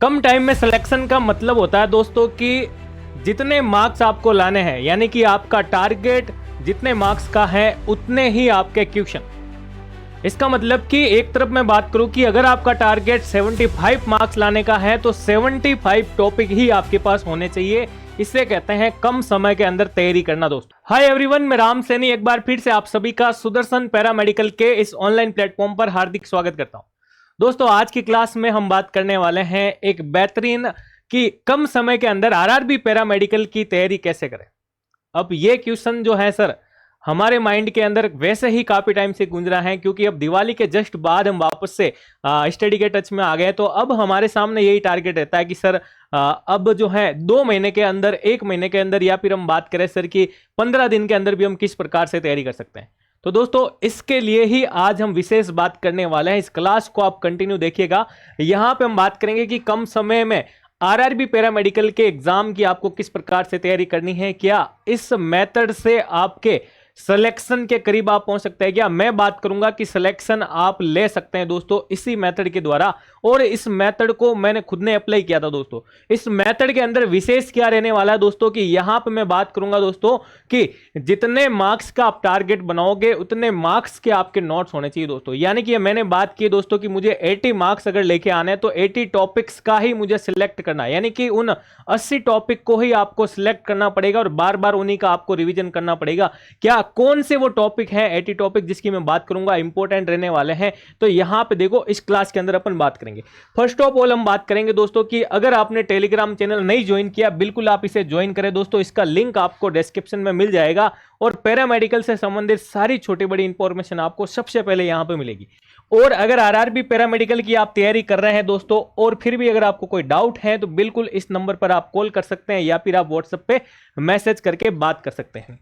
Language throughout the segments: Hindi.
कम टाइम में सिलेक्शन का मतलब होता है दोस्तों कि जितने मार्क्स आपको लाने हैं, यानी कि आपका टारगेट जितने मार्क्स का है उतने ही आपके क्वेश्चन। इसका मतलब कि एक तरफ मैं बात करूं कि अगर आपका टारगेट 75 मार्क्स लाने का है तो 75 टॉपिक ही आपके पास होने चाहिए। इसे कहते हैं कम समय के अंदर तैयारी करना दोस्तों। हाय एवरीवन, मैं राम सैनी एक बार फिर से आप सभी का सुदर्शन पैरामेडिकल के इस ऑनलाइन प्लेटफॉर्म पर हार्दिक स्वागत करता हूं। दोस्तों आज की क्लास में हम बात करने वाले हैं एक बेहतरीन कि कम समय के अंदर आरआरबी पैरामेडिकल की तैयारी कैसे करें। अब ये क्वेश्चन जो है सर हमारे माइंड के अंदर वैसे ही काफी टाइम से गूंज रहा है, क्योंकि अब दिवाली के जस्ट बाद हम वापस से स्टडी के टच में आ गए। तो अब हमारे सामने यही टारगेट रहता है कि सर अब जो है 2 महीने के अंदर, 1 महीने के अंदर, या फिर हम बात करें सर कि 15 दिन के अंदर भी हम किस प्रकार से तैयारी कर सकते हैं। तो दोस्तों इसके लिए ही आज हम विशेष बात करने वाले हैं। इस क्लास को आप कंटिन्यू देखिएगा। यहां पे हम बात करेंगे कि कम समय में आरआरबी पैरामेडिकल के एग्जाम की आपको किस प्रकार से तैयारी करनी है। क्या इस मेथड से आपके सिलेक्शन के करीब आप पहुंच सकते हैं क्या? मैं बात करूंगा कि सिलेक्शन आप ले सकते हैं दोस्तों इसी मेथड के द्वारा। और इस मेथड को मैंने खुद ने अप्लाई किया था दोस्तों। इस मेथड के अंदर विशेष क्या रहने वाला है दोस्तों कि यहां पे मैं बात करूंगा दोस्तों कि जितने मार्क्स का आप टारगेट बनाओगे उतने मार्क्स के आपके नोट्स होने चाहिए दोस्तों। यानी कि मैंने बात की दोस्तों कि मुझे 80 मार्क्स अगर लेके आने हैं तो 80 टॉपिक्स का ही मुझे सिलेक्ट करना है। यानी कि उन 80 टॉपिक को ही आपको सिलेक्ट करना पड़ेगा और बार बार उन्हीं का आपको रिवीजन करना पड़ेगा। क्या कौन से वो टॉपिक है 80 टॉपिक जिसकी मैं बात करूंगा इंपॉर्टेंट रहने वाले हैं, तो यहां पे देखो इस क्लास के अंदर अपन बात करेंगे। फर्स्ट ऑफ ऑल हम बात करेंगे दोस्तों कि अगर आपने टेलीग्राम चैनल नहीं ज्वाइन किया, बिल्कुल आप इसे ज्वाइन करें दोस्तों। इसका लिंक आपको डिस्क्रिप्शन में मिल जाएगा और पैरामेडिकल से संबंधित सारी छोटी बड़ी इंफॉर्मेशन आपको सबसे पहले यहां पे मिलेगी। और अगर आरआरबी पैरामेडिकल की आप तैयारी कर रहे हैं दोस्तों और फिर भी अगर आपको कोई डाउट है तो बिल्कुल इस नंबर पर आप कॉल कर सकते हैं या फिर आप व्हाट्सएप पे मैसेज करके बात कर सकते हैं।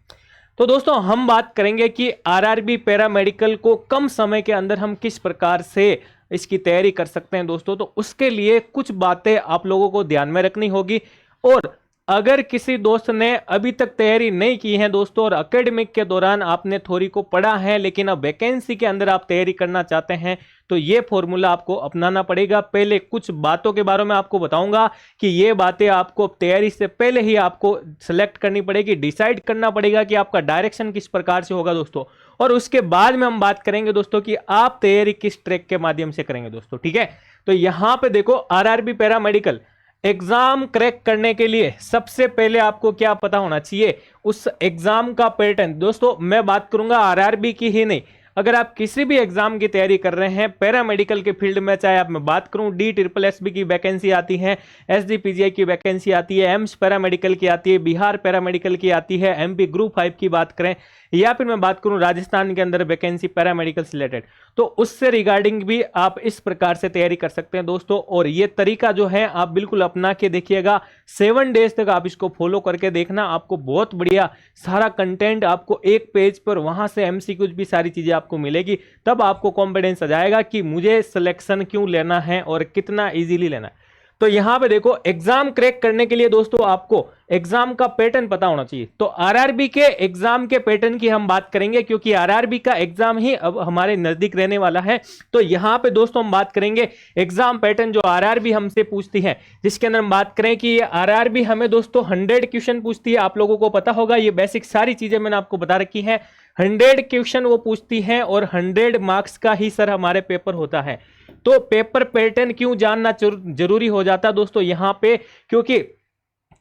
तो दोस्तों हम बात करेंगे कि आरआरबी पैरामेडिकल को कम समय के अंदर हम किस प्रकार से इसकी तैयारी कर सकते हैं दोस्तों। तो उसके लिए कुछ बातें आप लोगों को ध्यान में रखनी होगी। और अगर किसी दोस्त ने अभी तक तैयारी नहीं की है दोस्तों और एकेडमिक के दौरान आपने थ्योरी को पढ़ा है लेकिन अब वैकेंसी के अंदर आप तैयारी करना चाहते हैं, तो ये फॉर्मूला आपको अपनाना पड़ेगा। पहले कुछ बातों के बारे में आपको बताऊंगा कि ये बातें आपको तैयारी से पहले ही आपको सिलेक्ट करनी पड़ेगी, डिसाइड करना पड़ेगा कि आपका डायरेक्शन किस प्रकार से होगा दोस्तों। और उसके बाद में हम बात करेंगे दोस्तों कि आप तैयारी किस ट्रैक के माध्यम से करेंगे दोस्तों, ठीक है। तो यहां पे देखो आरआरबी पैरामेडिकल एग्जाम क्रैक करने के लिए सबसे पहले आपको क्या पता होना चाहिए, उस एग्जाम का पैटर्न। दोस्तों मैं बात करूंगा आरआरबी की ही नहीं, अगर आप किसी भी एग्जाम की तैयारी कर रहे हैं पैरामेडिकल के फील्ड में, चाहे आप मैं बात करूं DSSB की वैकेंसी आती है, SGPGI की वैकेंसी आती है, एम्स पैरामेडिकल की आती है, बिहार पैरामेडिकल की आती है, MP ग्रुप 5 की बात करें, या फिर मैं बात करूं राजस्थान के अंदर वैकेंसी पैरामेडिकल से रिलेटेड, तो उससे रिगार्डिंग भी आप इस प्रकार से तैयारी कर सकते हैं दोस्तों। और ये तरीका जो है आप बिल्कुल अपना के देखिएगा। 7 डेज तक आप इसको फॉलो करके देखना, आपको बहुत बढ़िया सारा कंटेंट आपको एक पेज पर, वहां से MCQs भी सारी चीजें आपको मिलेगी। तब आपको कॉन्फिडेंस आ जाएगा कि मुझे सिलेक्शन क्यों लेना है और कितना इजीली लेना है। तो यहां पे देखो एग्जाम क्रैक करने के लिए दोस्तों आपको एग्जाम का पैटर्न पता होना चाहिए। तो आरआरबी के एग्जाम के पैटर्न की हम बात करेंगे क्योंकि आरआरबी का एग्जाम ही अब हमारे नजदीक रहने वाला है। तो यहां पे दोस्तों हम बात करेंगे एग्जाम पैटर्न जो आरआरबी हमसे पूछती है, जिसके अंदर हम बात करें कि ये आरआरबी हमें दोस्तों 100 क्वेश्चन पूछती है। आप लोगों को पता होगा, ये बेसिक सारी चीजें मैंने आपको बता रखी है। 100 क्वेश्चन वो पूछती है और 100 मार्क्स का ही सर हमारे पेपर होता है। तो पेपर पैटर्न क्यों जानना जरूरी हो जाता है दोस्तों यहां पे, क्योंकि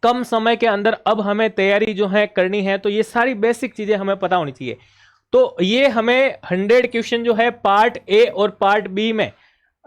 कम समय के अंदर अब हमें तैयारी जो है करनी है, तो ये सारी बेसिक चीजें हमें पता होनी चाहिए। तो ये हमें 100 क्वेश्चन जो है पार्ट ए और पार्ट बी में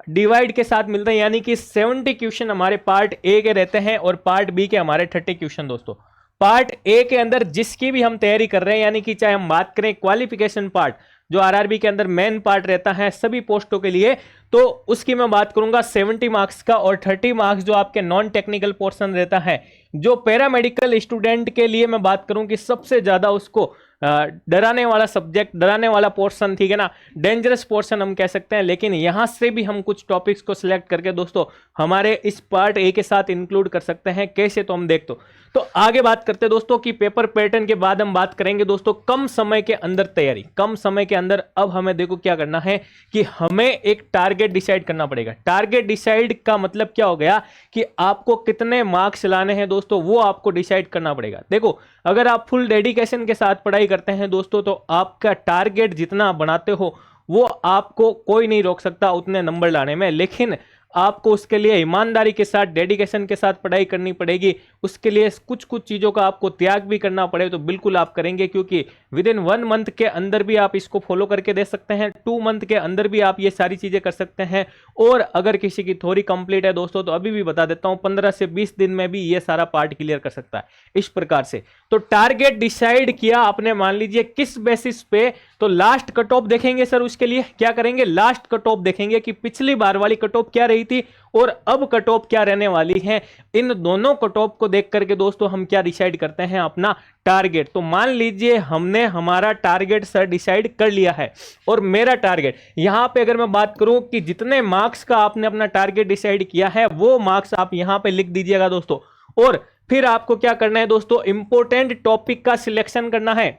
डिवाइड के साथ मिलते हैं, यानी कि 70 क्वेश्चन हमारे पार्ट ए के रहते हैं और पार्ट बी के हमारे 30 क्वेश्चन दोस्तों। पार्ट ए के अंदर जिसकी भी हम तैयारी कर रहे हैं, यानी कि चाहे हम बात करें क्वालिफिकेशन पार्ट जो आरआरबी के अंदर मेन पार्ट रहता है सभी पोस्टों के लिए, तो उसकी मैं बात करूंगा 70 मार्क्स का, और 30 मार्क्स जो आपके नॉन टेक्निकल पोर्शन रहता है। जो पैरामेडिकल स्टूडेंट के लिए मैं बात करूं कि सबसे ज्यादा उसको डराने वाला सब्जेक्ट, डराने वाला पोर्शन, ठीक है ना, डेंजरस पोर्शन हम कह सकते हैं। लेकिन यहां से भी हम कुछ टॉपिक्स को सिलेक्ट करके दोस्तों हमारे इस पार्ट ए के साथ इंक्लूड कर सकते हैं। कैसे, तो हम देख तो आगे बात करते हैं दोस्तों कि पेपर पैटर्न के बाद हम बात करेंगे दोस्तों कम समय के अंदर तैयारी, कम समय के अंदर। अब हमें देखो क्या करना है कि हमें एक टारगेट डिसाइड करना पड़ेगा। टारगेट डिसाइड का मतलब क्या हो गया कि आपको कितने मार्क्स लाने हैं दोस्तों, वो आपको डिसाइड करना पड़ेगा। देखो, अगर आप फुल डेडिकेशन के साथ पढ़ाई करते हैं दोस्तों तो आपका टारगेट जितना बनाते हो वो आपको कोई नहीं रोक सकता उतने नंबर लाने में। लेकिन आपको उसके लिए ईमानदारी के साथ, डेडिकेशन के साथ पढ़ाई करनी पड़ेगी। उसके लिए कुछ कुछ चीज़ों का आपको त्याग भी करना पड़े तो बिल्कुल आप करेंगे, क्योंकि विद इन 1 मंथ के अंदर भी आप इसको फॉलो करके दे सकते हैं, 2 मंथ के अंदर भी आप ये सारी चीज़ें कर सकते हैं। और अगर किसी की थोड़ी कंप्लीट है दोस्तों तो अभी भी बता देता हूँ 15 से 20 दिन में भी ये सारा पार्ट क्लियर कर सकता है इस प्रकार से। तो टारगेट डिसाइड किया आपने, मान लीजिए किस बेसिस पे, तो लास्ट कट ऑफ देखेंगे सर। उसके लिए क्या करेंगे, लास्ट कट ऑफ देखेंगे कि पिछली बार वाली कट ऑफ क्या रही थी और अब कट ऑफ क्या रहने वाली है। इन दोनों कट ऑफ को देख करके दोस्तों हम क्या डिसाइड करते हैं, अपना टारगेट। तो मान लीजिए हमने हमारा टारगेट सर डिसाइड कर लिया है और मेरा टारगेट यहां पे अगर मैं बात करूं कि जितने मार्क्स का आपने अपना टारगेट डिसाइड किया है वो मार्क्स आप यहां पे लिख दीजिएगा दोस्तों। और फिर आपको क्या करना है दोस्तों, इंपॉर्टेंट टॉपिक का सिलेक्शन करना है।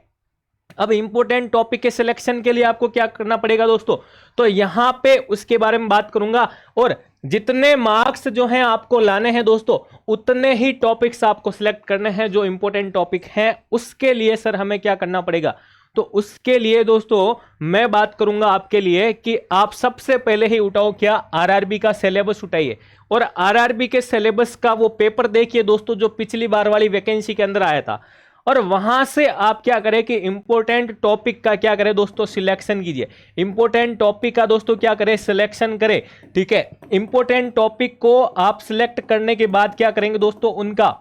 अब इंपॉर्टेंट टॉपिक के सिलेक्शन के लिए आपको क्या करना पड़ेगा दोस्तों, तो यहां पे उसके बारे में बात करूंगा। और जितने मार्क्स जो हैं आपको लाने हैं दोस्तों उतने ही टॉपिक्स आपको सिलेक्ट करने हैं जो इंपॉर्टेंट टॉपिक हैं। उसके लिए सर हमें क्या करना पड़ेगा, तो उसके लिए दोस्तों मैं बात करूंगा आपके लिए कि आप सबसे पहले ही उठाओ क्या, आरआरबी का सिलेबस उठाइए। और आरआरबी के सिलेबस का वो पेपर देखिए दोस्तों जो पिछली बार वाली वैकेंसी के अंदर आया था, और वहां से आप क्या करें कि इंपॉर्टेंट टॉपिक का क्या करें दोस्तों, सिलेक्शन कीजिए। इंपॉर्टेंट टॉपिक का दोस्तों क्या करें, सिलेक्शन करें, ठीक है। इंपॉर्टेंट टॉपिक को आप सिलेक्ट करने के बाद क्या करेंगे दोस्तों, उनका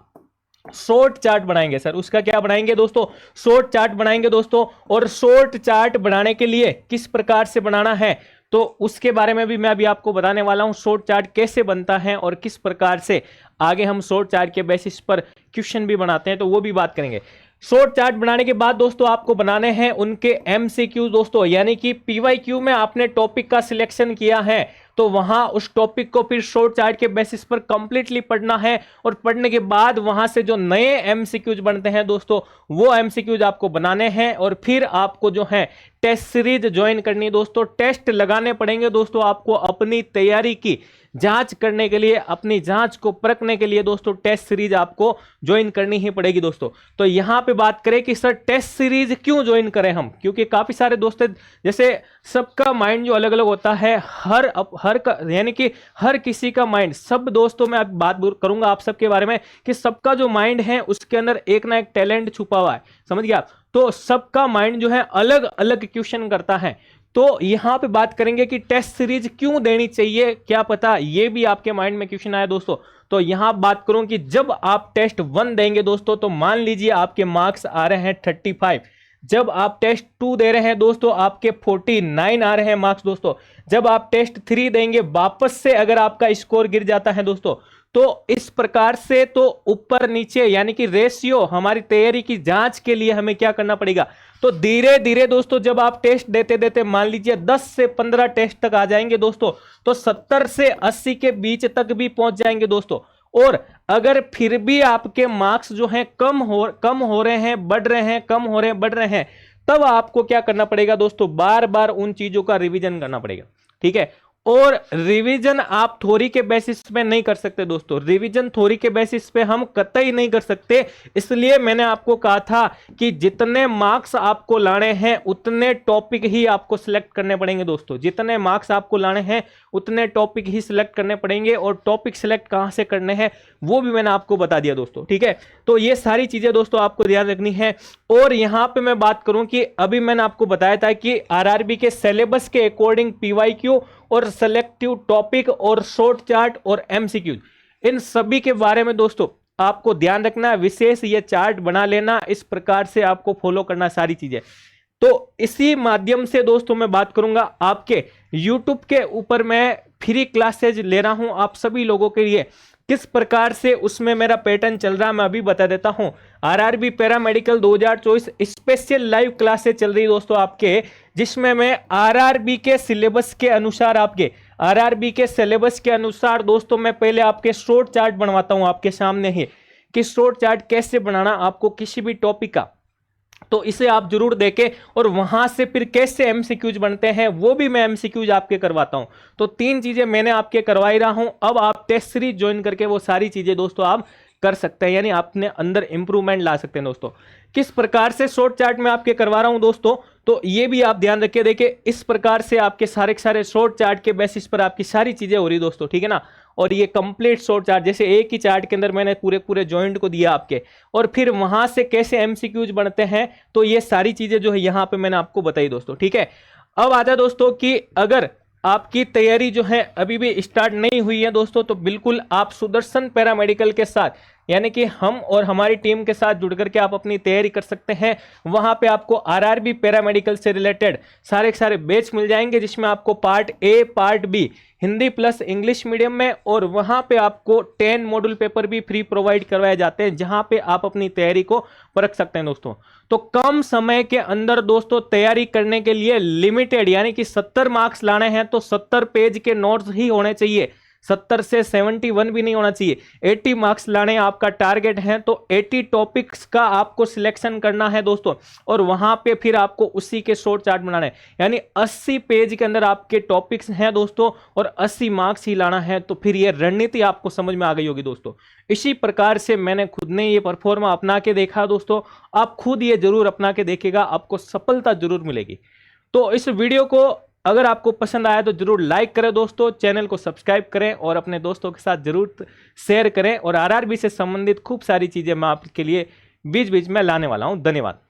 शॉर्ट चार्ट बनाएंगे सर। उसका क्या बनाएंगे दोस्तों, शॉर्ट चार्ट बनाएंगे दोस्तों। और शॉर्ट चार्ट बनाने के लिए किस प्रकार से बनाना है तो उसके बारे में भी मैं अभी आपको बताने वाला हूं, शॉर्ट चार्ट कैसे बनता है और किस प्रकार से आगे हम शॉर्ट चार्ट के बेसिस पर क्वेश्चन भी बनाते हैं, तो वो भी बात करेंगे। शॉर्ट चार्ट बनाने के बाद दोस्तों आपको बनाने हैं उनके एमसीक्यू दोस्तों, यानी कि पीवाईक्यू में आपने टॉपिक का सिलेक्शन किया है तो वहां उस टॉपिक को फिर शॉर्ट चार्ट के बेसिस पर कंप्लीटली पढ़ना है। और पढ़ने के बाद वहां से जो नए एमसीक्यूज बनते हैं दोस्तों वो एमसीक्यूज आपको बनाने हैं। और फिर आपको जो है टेस्ट सीरीज ज्वाइन करनी है दोस्तों, टेस्ट लगाने पड़ेंगे दोस्तों आपको अपनी तैयारी की जांच करने के लिए, अपनी जांच को परखने के लिए दोस्तों टेस्ट सीरीज आपको ज्वाइन करनी ही पड़ेगी दोस्तों। तो यहां पे बात करें कि सर टेस्ट सीरीज क्यों ज्वाइन करें हम, क्योंकि काफी सारे दोस्त जैसे सबका माइंड जो अलग अलग होता है, यानी कि हर किसी का माइंड, सब दोस्तों मैं बात करूंगा आप सबके बारे में कि सबका जो माइंड है उसके अंदर एक ना एक टैलेंट छुपा हुआ है, समझ गया। तो सबका माइंड जो है अलग अलग क्वेश्चन करता है। तो यहां पे बात करेंगे कि टेस्ट सीरीज क्यों देनी चाहिए, क्या पता ये भी आपके माइंड में क्वेश्चन आया दोस्तों। तो यहां बात करूं कि जब आप टेस्ट 1 देंगे दोस्तों तो मान लीजिए आपके मार्क्स आ रहे हैं 35, जब आप टेस्ट 2 दे रहे हैं दोस्तों आपके 49 आ रहे हैं मार्क्स दोस्तों। जब आप टेस्ट 3 देंगे वापस से अगर आपका स्कोर गिर जाता है दोस्तों, तो इस प्रकार से तो ऊपर नीचे यानी कि रेशियो हमारी तैयारी की जांच के लिए हमें क्या करना पड़ेगा, तो धीरे धीरे दोस्तों जब आप टेस्ट देते देते मान लीजिए 10 से 15 टेस्ट तक आ जाएंगे दोस्तों, तो 70 से 80 के बीच तक भी पहुंच जाएंगे दोस्तों। और अगर फिर भी आपके मार्क्स जो हैं कम हो रहे हैं, बढ़ रहे हैं, कम हो रहे हैं, बढ़ रहे हैं, तब आपको क्या करना पड़ेगा दोस्तों, बार बार उन चीजों का रिवीजन करना पड़ेगा, ठीक है। और रिवीजन आप थ्योरी के बेसिस पे नहीं कर सकते दोस्तों, रिवीजन थ्योरी के बेसिस पे हम कतई नहीं कर सकते। इसलिए मैंने आपको कहा था कि जितने मार्क्स आपको लाने हैं उतने टॉपिक ही आपको सिलेक्ट करने पड़ेंगे दोस्तों, जितने मार्क्स आपको लाने हैं उतने टॉपिक ही सिलेक्ट करने पड़ेंगे। और टॉपिक सिलेक्ट कहां से करने हैं वो भी मैंने आपको बता दिया दोस्तों, ठीक है। तो ये सारी चीजें दोस्तों आपको ध्यान रखनी है। और यहां पे मैं बात करूं कि अभी मैंने आपको बताया था कि आरआरबी के सिलेबस के अकॉर्डिंग पीवाईक्यू और सेलेक्टिव टॉपिक और शॉर्ट चार्ट और एमसीक्यू, इन सभी के बारे में दोस्तों आपको ध्यान रखना, विशेष ये चार्ट बना लेना, इस प्रकार से आपको फॉलो करना सारी चीजें। तो इसी माध्यम से दोस्तों मैं बात करूंगा आपके YouTube के ऊपर मैं फ्री क्लासेज ले रहा हूं आप सभी लोगों के लिए। किस प्रकार से उसमें मेरा पैटर्न चल रहा है मैं अभी बता देता हूं। RRB paramedical 2024 special live classes चल रही दोस्तों आपके, जिसमें मैं आरआरबी के सिलेबस के अनुसार दोस्तों मैं पहले आपके शॉर्ट चार्ट बनवाता हूं आपके सामने ही कि शॉर्ट चार्ट कैसे बनाना आपको किसी भी टॉपिक का, तो इसे आप जरूर देखें। और वहां से फिर कैसे एमसीक्यूज बनते हैं वो भी मैं एमसीक्यूज आपके करवाता हूं। तो 3 चीजें मैंने आपके करवाई रहा हूं। अब आप टेस्ट सीरीज ज्वाइन करके वो सारी चीजें दोस्तों आप कर सकते हैं, यानी अपने अंदर इंप्रूवमेंट ला सकते हैं दोस्तों। किस प्रकार से शॉर्ट चार्ट में आपके करवा रहा हूं दोस्तों, तो ये भी आप ध्यान रखिए। देखिए इस प्रकार से आपके सारे के सारे शॉर्ट चार्ट के बेसिस पर आपकी सारी चीजें हो रही दोस्तों, ठीक है ना। और ये कंप्लीट शॉर्ट चार्ट, जैसे एक ही चार्ट के अंदर मैंने पूरे जॉइंट को दिया आपके, और फिर वहां से कैसे एमसीक्यूज बनते हैं, तो ये सारी चीजें जो है यहां पे मैंने आपको बताई दोस्तों, ठीक है। अब आता है दोस्तों कि अगर आपकी तैयारी जो है अभी भी स्टार्ट नहीं हुई है दोस्तों, तो बिल्कुल आप सुदर्शन पैरामेडिकल के साथ, यानी कि हम और हमारी टीम के साथ जुड़ करके आप अपनी तैयारी कर सकते हैं। वहां पे आपको आरआरबी पैरामेडिकल से रिलेटेड सारे के सारे बैच मिल जाएंगे, जिसमें आपको part A part B Hindi plus English medium में, और वहां पे आपको 10 मॉड्यूल पेपर भी फ्री प्रोवाइड करवाए जाते हैं, जहां पे आप अपनी तैयारी को परख सकते हैं दोस्तों। तो कम समय के अंदर दोस्तों तैयारी करने के लिए लिमिटेड, यानी कि 70 मार्क्स लाने हैं तो 70 पेज के नोट्स ही होने चाहिए, 70 से 71 भी नहीं होना चाहिए। 80 मार्क्स लाने आपका टारगेट है, तो 80 टॉपिक्स का आपको सिलेक्शन करना है दोस्तों, और वहां पे फिर आपको उसी के शॉर्ट चार्ट बनाना है, यानी 80 पेज के अंदर आपके टॉपिक्स हैं दोस्तों, और 80 मार्क्स ही लाना है। तो फिर ये रणनीति आपको समझ में आ गई होगी दोस्तों। इसी प्रकार से मैंने खुद ने ये परफॉर्मा अपना के देखा दोस्तों, आप खुद ये जरूर अपना के देखिएगा, आपको सफलता जरूर मिलेगी। तो इस वीडियो को अगर आपको पसंद आया तो जरूर लाइक करें दोस्तों, चैनल को सब्सक्राइब करें और अपने दोस्तों के साथ जरूर शेयर करें। और आरआरबी से संबंधित खूब सारी चीजें मैं आपके लिए बीच बीच में लाने वाला हूं। धन्यवाद।